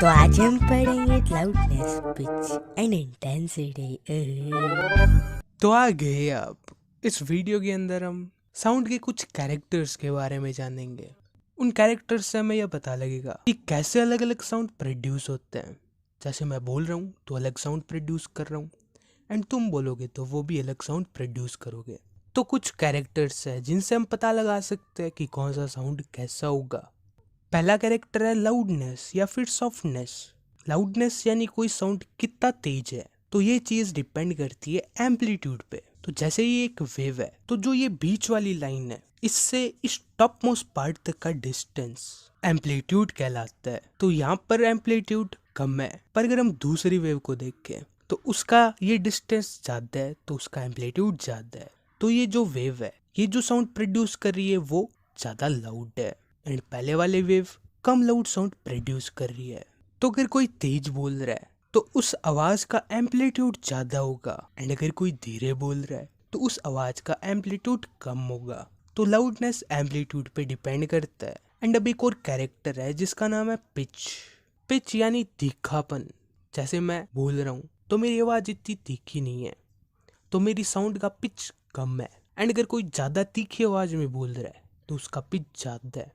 तो आज हम पढ़ेंगे लाउडनेस, पिच एंड इंटेंसिटी। तो आ गए अब इस वीडियो के अंदर हम साउंड के कुछ कैरेक्टर्स के बारे में जानेंगे। उन कैरेक्टर्स से हमें यह पता लगेगा कि कैसे अलग अलग साउंड प्रोड्यूस होते हैं। जैसे मैं बोल रहा हूँ तो अलग साउंड प्रोड्यूस कर रहा हूँ, एंड तुम बोलोगे तो वो भी अलग साउंड प्रोड्यूस करोगे। तो कुछ कैरेक्टर्स है जिनसे हम पता लगा सकते हैं कि कौन सा साउंड कैसा होगा। पहला कैरेक्टर है लाउडनेस या फिर सॉफ्टनेस। लाउडनेस यानी कोई साउंड कितना तेज है, तो ये चीज डिपेंड करती है एम्पलीट्यूड पे। तो जैसे ये एक वेव है, तो जो ये बीच वाली लाइन है, इससे इस टॉप मोस्ट पार्ट तक का डिस्टेंस एम्पलीट्यूड कहलाता है। तो यहाँ पर एम्पलीट्यूड कम है, पर अगर हम दूसरी वेव को देखें तो उसका ये डिस्टेंस ज्यादा है, तो उसका एम्पलीट्यूड ज्यादा है। तो ये जो वेव है, ये जो साउंड प्रोड्यूस कर रही है वो ज्यादा लाउड है, एंड पहले वाले वेव कम लाउड साउंड प्रोड्यूस कर रही है। तो अगर कोई तेज बोल रहा है तो उस आवाज का एम्पलीट्यूड ज्यादा होगा, एंड अगर कोई धीरे बोल रहा है तो उस आवाज का एम्पलीट्यूड कम होगा। तो लाउडनेस एम्पलीट्यूड पे डिपेंड करता है। एंड अब एक और कैरेक्टर है जिसका नाम है पिच। पिच यानी तीखापन। जैसे मैं बोल रहा हूँ तो मेरी आवाज इतनी तीखी नहीं है, तो मेरी साउंड का पिच कम है। एंड अगर कोई ज्यादा तीखी आवाज में बोल रहा है तो उसका पिच ज्यादा है।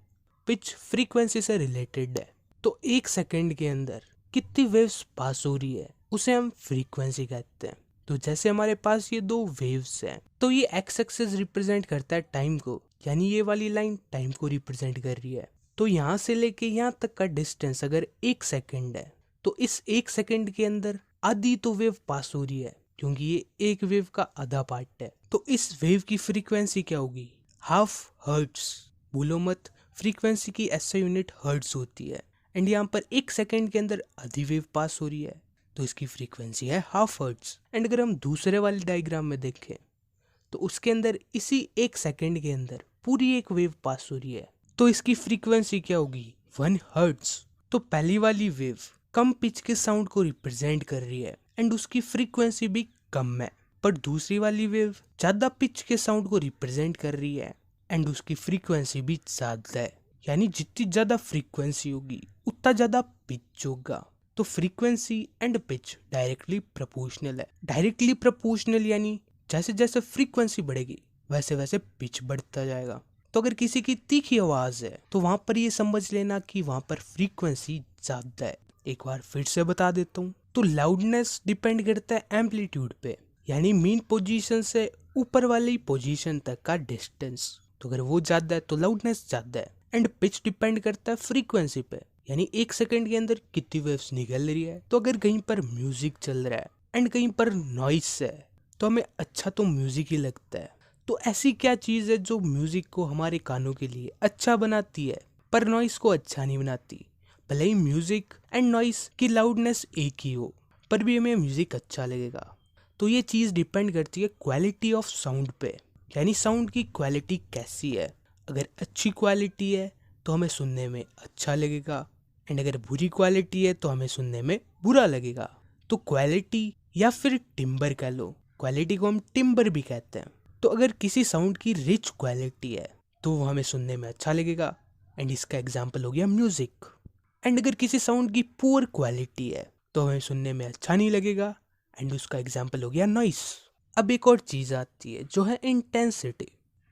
पिच फ्रीक्वेंसी से रिलेटेड है। तो एक सेकंड के अंदर कितनी वेव्स पास हो रही है उसे हम फ्रीक्वेंसी कहते हैं। तो जैसे हमारे पास ये दो वेव्स हैं, तो ये एक्स एक्सिस रिप्रेजेंट करता है टाइम को, यानी ये वाली लाइन टाइम को रिप्रेजेंट कर रही है। तो यहाँ से लेके यहाँ तक का डिस्टेंस अगर एक सेकंड है, तो इस एक सेकंड के अंदर आधी तो वेव पास हो रही है, क्योंकि ये एक वेव का आधा पार्ट है। तो इस वेव की फ्रीक्वेंसी क्या होगी? Half hertz. भूलो मत, फ्रीक्वेंसी की ऐसा यूनिट हर्ट्स होती है। एंड यहाँ पर एक सेकंड के अंदर आधी वेव पास हो रही है, तो इसकी फ्रीक्वेंसी है हाफ हर्ट्स। एंड अगर हम दूसरे वाले डायग्राम में देखें तो उसके अंदर इसी एक सेकंड के अंदर पूरी एक वेव पास हो रही है, तो इसकी फ्रीक्वेंसी क्या होगी? 1 हर्ट्स। तो पहली वाली वेव कम पिच के साउंड को रिप्रेजेंट कर रही है, एंड उसकी फ्रीक्वेंसी भी कम है। पर दूसरी वाली वेव ज्यादा पिच के साउंड को रिप्रेजेंट कर रही है, एंड उसकी फ्रीक्वेंसी भी ज्यादा है। यानी जितनी ज्यादा फ्रीक्वेंसी होगी उतना ज्यादा पिच होगा। तो frequency and pitch directly proportional है। डायरेक्टली प्रोपोर्शनल यानी जैसे जैसे फ्रीक्वेंसी बढ़ेगी वैसे वैसे पिच बढ़ता जाएगा। तो अगर किसी की तीखी आवाज है तो वहां पर ये समझ लेना कि वहां पर फ्रीक्वेंसी ज्यादा है। एक बार फिर से बता देता हूँ। तो लाउडनेस डिपेंड करता है एम्पलीट्यूड पे, यानी मीन पोजीशन से ऊपर वाली पोजीशन तक का डिस्टेंस। तो अगर वो ज्यादा है तो लाउडनेस ज्यादा है। एंड पिच डिपेंड करता है फ्रीक्वेंसी पे, यानी एक सेकंड के अंदर कितनी वेव्स निकल रही है। तो अगर कहीं पर म्यूजिक चल रहा है एंड कहीं पर नॉइस है, तो हमें अच्छा तो म्यूजिक ही लगता है। तो ऐसी क्या चीज है जो म्यूजिक को हमारे कानों के लिए अच्छा बनाती है पर नॉइस को अच्छा नहीं बनाती? भले ही म्यूजिक एंड नॉइस की लाउडनेस एक ही हो, पर भी हमें म्यूजिक अच्छा लगेगा। तो ये चीज डिपेंड करती है क्वालिटी ऑफ साउंड पे, यानी साउंड की क्वालिटी कैसी है। अगर अच्छी क्वालिटी है तो हमें सुनने में अच्छा लगेगा, एंड अगर बुरी क्वालिटी है तो हमें सुनने में बुरा लगेगा। तो क्वालिटी या फिर टिम्बर कह लो, क्वालिटी को हम टिम्बर भी कहते हैं। तो अगर किसी साउंड की रिच क्वालिटी है तो वो हमें सुनने में अच्छा लगेगा, एंड इसका एग्जाम्पल हो गया म्यूजिक। एंड अगर किसी साउंड की पुअर क्वालिटी है तो हमें सुनने में अच्छा नहीं लगेगा, एंड उसका एग्जाम्पल हो गया नॉइस। अब एक और चीज आती है जो है इंटेंसिटी।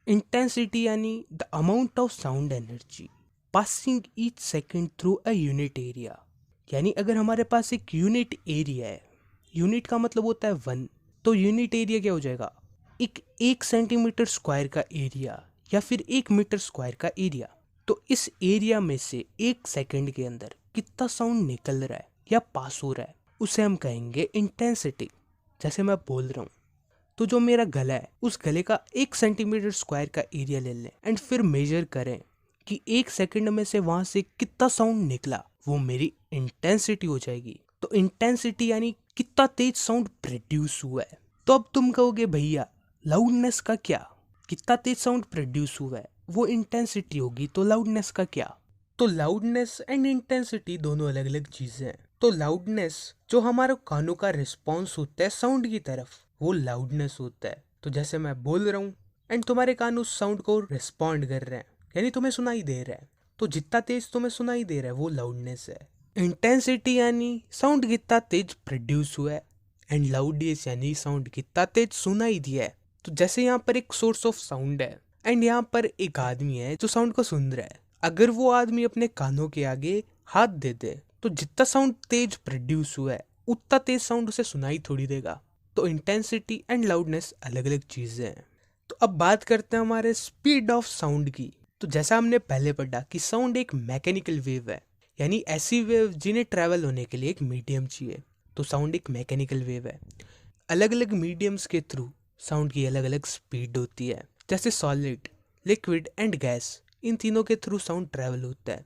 इंटेंसिटी यानी the amount of sound energy passing each second through a unit area. यानी अगर हमारे पास एक यूनिट एरिया है, यूनिट का मतलब होता है 1, तो यूनिट एरिया क्या हो जाएगा? एक सेंटीमीटर स्क्वायर का एरिया या फिर 1 मीटर स्क्वायर का एरिया। तो इस एरिया में से एक सेकंड के अंदर कितना साउंड निकल रहा है या पास हो रहा है उसे हम कहेंगे इंटेंसिटी। जैसे मैं बोल रहा हूँ तो जो मेरा गला है उस गले का 1 सेंटीमीटर स्क्वायर का एरिया ले लें, एंड फिर मेजर करें कि एक सेकंड में से वहां से कितना साउंड निकला, वो मेरी इंटेंसिटी हो जाएगी। तो इंटेंसिटी यानी कितना तेज साउंड प्रोड्यूस हुआ है। तो अब तुम कहोगे भैया लाउडनेस का क्या? कितना तेज साउंड प्रोड्यूस हुआ है वो इंटेंसिटी होगी, तो लाउडनेस का क्या? तो लाउडनेस एंड इंटेंसिटी दोनों अलग अलग चीजें हैं। तो लाउडनेस जो हमारे कानों का रिस्पॉन्स होता है साउंड की तरफ, वो लाउडनेस होता है। तो जैसे मैं बोल रहा हूँ एंड तुम्हारे कान उस साउंड को रिस्पॉन्ड कर रहे हैं, यानी तुम्हें सुनाई दे रहा है, तो जितना तेज तुम्हें सुनाई दे रहा है वो लाउडनेस है। इंटेंसिटी यानी साउंड कितना तेज प्रोड्यूस हुआ है, एंड लाउडनेस यानी साउंड कितना तेज सुनाई दिया है। तो जैसे यहाँ पर एक सोर्स ऑफ साउंड है एंड यहाँ पर एक आदमी है जो साउंड को सुन रहा है। अगर वो आदमी अपने कानों के आगे हाथ दे दे तो जितना साउंड तेज प्रोड्यूस हुआ है उतना तेज साउंड उसे सुनाई थोड़ी देगा। तो इंटेंसिटी एंड लाउडनेस अलग अलग चीजें हैं। तो अब बात करते हैं हमारे स्पीड ऑफ साउंड की। तो जैसा हमने पहले पढ़ा कि साउंड एक मैकेनिकल वेव है, यानी ऐसी वेव जिन्हें ट्रैवल होने के लिए एक मीडियम चाहिए। तो साउंड एक मैकेनिकल वेव है। अलग अलग मीडियम्स के थ्रू साउंड की अलग अलग स्पीड होती है। जैसे सॉलिड, लिक्विड एंड गैस, इन तीनों के थ्रू साउंड ट्रैवल होता है।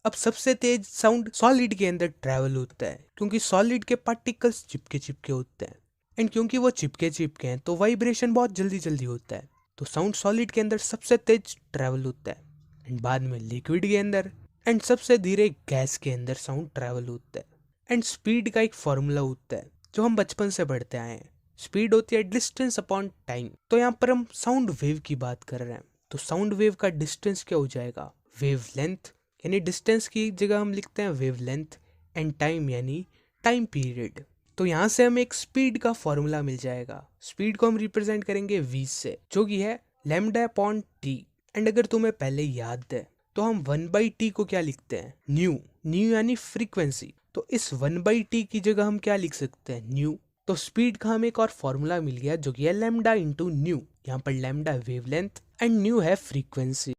अब सबसे तेज साउंड सॉलिड के अंदर ट्रैवल होता है, क्योंकि सॉलिड के पार्टिकल्स चिपके चिपके होते हैं, एंड क्योंकि वो चिपके चिपके हैं तो वाइब्रेशन बहुत जल्दी जल्दी होता है। तो साउंड सॉलिड के अंदर सबसे तेज ट्रैवल होता है, एंड बाद में लिक्विड के अंदर, एंड सबसे धीरे गैस के अंदर साउंड ट्रैवल होता है। एंड स्पीड का एक फॉर्मूला होता है जो हम बचपन से पढ़ते आए हैं। स्पीड होती है डिस्टेंस अपॉन टाइम। तो यहाँ पर हम साउंड वेव की बात कर रहे हैं, तो साउंड वेव का डिस्टेंस क्या हो जाएगा, वेव लेंथ, यानी डिस्टेंस की जगह हम लिखते हैं वेव लेंथ, एंड टाइम यानी टाइम पीरियड। तो यहाँ से हमें एक स्पीड का फॉर्मूला मिल जाएगा। स्पीड को हम रिप्रेजेंट करेंगे v से, जो कि है लैम्डा अपॉन टी। एंड अगर तुम्हें पहले याद है तो हम 1/t को क्या लिखते हैं, न्यू। न्यू यानी फ्रीक्वेंसी। तो इस 1/t की जगह हम क्या लिख सकते हैं, न्यू। तो स्पीड का हमें एक और फॉर्मूला मिल गया जो कि है लैम्डा इंटू न्यू। यहाँ पर lambda wave length and new है फ्रीक्वेंसी।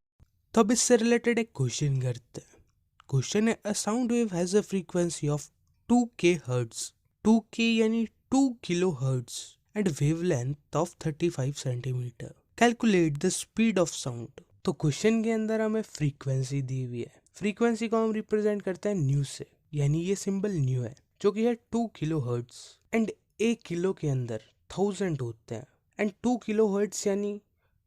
तो अब इससे रिलेटेड एक क्वेश्चन करते हैं। क्वेश्चन है, a sound wave has a frequency of 2k hertz. 2k यानी 2 kilo hertz and wavelength of 35 centimetre. Calculate the speed of sound. तो क्वेश्चन के अंदर हमें फ्रीक्वेंसी दी हुई है। फ्रीक्वेंसी को हम रिप्रेजेंट करते हैं न्यू से, यानी ये सिंबल न्यू है जो कि है 2 किलो हर्ट्ज। एंड 1 किलो के अंदर 1000 होते हैं, एंड 2 किलो हर्ट्ज यानी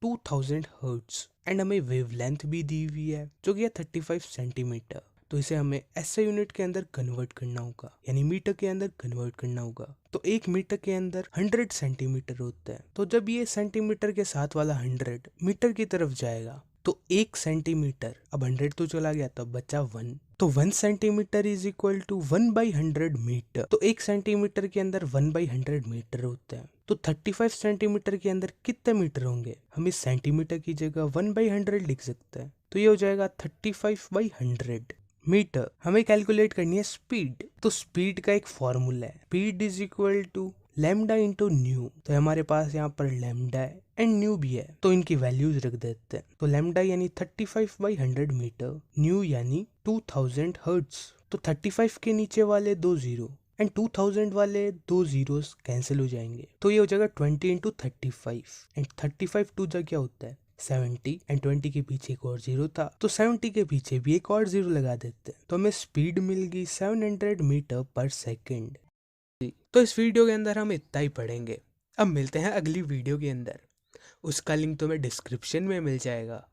2000 हर्ट्ज। एंड हमें वेवलेंथ भी दी हुई है जो कि है 35 सेंटीमीटर। तो इसे हमें ऐसे यूनिट के अंदर कन्वर्ट करना होगा, यानी मीटर के अंदर कन्वर्ट करना होगा। तो 1 मीटर के अंदर 100 सेंटीमीटर होता है। तो जब ये सेंटीमीटर के साथ वाला 100 मीटर की तरफ जाएगा तो 1 सेंटीमीटर, अब 100 तो चला गया तो बचा 1। तो 1 centimetre is equal to 1/100 metre. तो 1 सेंटीमीटर के अंदर 1/100 मीटर होता है। तो 35 सेंटीमीटर के अंदर कितने मीटर होंगे, हम इस सेंटीमीटर की जगह 1/100 लिख सकते हैं। तो ये हो जाएगा 35/100 मीटर। हमें कैलकुलेट करनी है स्पीड। तो स्पीड का एक फॉर्मूला है, speed is equal to lambda into nu. तो हमारे पास यहाँ पर लैम्डा है एंड न्यू भी है, तो इनकी वैल्यूज रख देते हैं। तो लैम्डा यानी 35/100 मीटर, न्यू यानी 2000 हर्ट्ज। तो 35 के नीचे वाले 2 जीरो एंड 2000 वाले 2 जीरोस कैंसिल हो जाएंगे। तो ये हो जाएगा 20 इंटू 35, एंड 35 टू जा क्या होता है 70, एंड 20 के पीछे एक और जीरो था तो 70 के पीछे भी एक और जीरो लगा देते हैं। तो हमें स्पीड मिल गई 700 मीटर पर सेकेंड। तो इस वीडियो के अंदर हम इतना ही पढ़ेंगे। अब मिलते हैं अगली वीडियो के अंदर, उसका लिंक तुम्हें डिस्क्रिप्शन में मिल जाएगा।